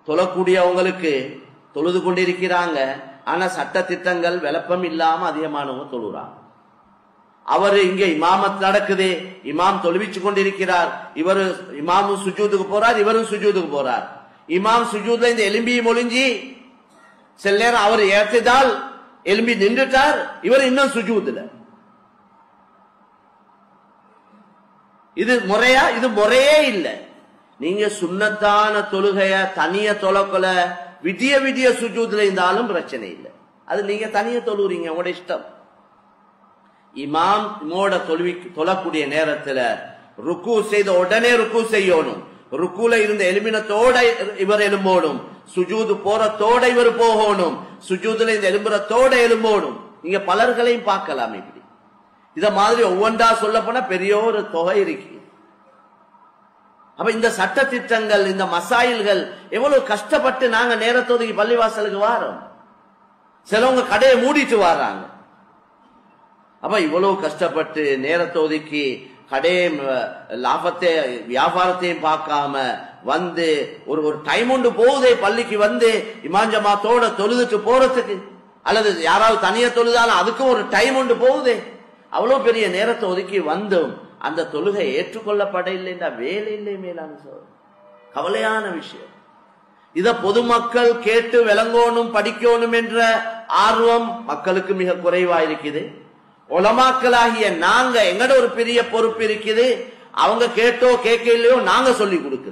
தொழக்கூடியவங்களுக்கு தொழுது கொண்டிருக்கிறாங்க. ஆனா சட்ட திட்டங்கள் விளப்பம் இல்லாம அதிகமானவங்க தொழுறாங்க. அவரு இங்க இமாமத் நடக்குது, இமாம் தொழுவிச்சு கொண்டிருக்கிறார், இவரு இமாமும் சுஜூதுக்கு போறார், இவரும் சுஜூதுக்கு போறார். இமாம் சுஜூத்ல இந்த எலும்பியும் ஒளிஞ்சி சில நேரம் அவர் ஏற்றிதால் எலும்பி நின்றுட்டார், இவர் இன்னும் சுஜூதுல. இது முறையா? இது முறையே இல்லை. நீங்க சுன்னத்தான தொழுகைய தனிய தொழக்கொல விடிய விடிய சுஜூதுல இருந்தாலும் பிரச்சனை இல்லை. அது நீங்க தனிய தொழுறீங்க, உங்களோட இஷ்டம். இமாம் தொழக்கூடிய நேரத்துல ருக்கு செய்த உடனே ருக்கு செய்யணும். ருக்குல இருந்த எலும்பினத்தோட இவர் எலும்போடும், சுஜூது போறத்தோட இவர் போகணும், சுஜூதுல இந்த எலும்புறத்தோட எலும்போடும். நீங்க பலர்களையும் பார்க்கலாம். இப்படி இத மாதிரி ஒவ்வொன்றா சொல்ல போனா பெரிய ஒரு தொகை இருக்கு. அப்ப இந்த சட்ட திட்டங்கள், இந்த மசாயில்கள் எவ்வளவு கஷ்டப்பட்டு நாங்க நேரத்தோதுக்கு பள்ளிவாசலுக்கு வாரோம். சிலவங்க கடையை மூடிட்டு வர்றாங்க. அப்ப இவ்வளவு கஷ்டப்பட்டு நேரத்தோதுக்கு கடையை லாபத்தை வியாபாரத்தையும் பார்க்காம வந்து ஒரு டைம் ஒன்று போகுதே பள்ளிக்கு வந்து இமாஞ்சமாத்தோட தொழுதுட்டு போறதுக்கு, அல்லது யாராவது தனியா தொழுதாலும் அதுக்கும் ஒரு டைம் ஒன்று போகுதே. அவ்வளவு பெரிய நேரத்தை ஒதுக்கி வந்தும் அந்த தொழுகை ஏற்றுக்கொள்ளப்பட இல்லைன்னா வேலை இல்லை. மேலான கவலையான விஷயம். இத பொதுமக்கள் கேட்டு விளங்கணும், படிக்கணும் என்ற ஆர்வம் மக்களுக்கு மிக குறைவா இருக்குது. உலமாக்களாகிய நாங்க எங்கட ஒரு பெரிய பொறுப்பு இருக்குது. அவங்க கேட்டோ கேட்கலையோ நாங்க சொல்லி கொடுக்கிறோம்.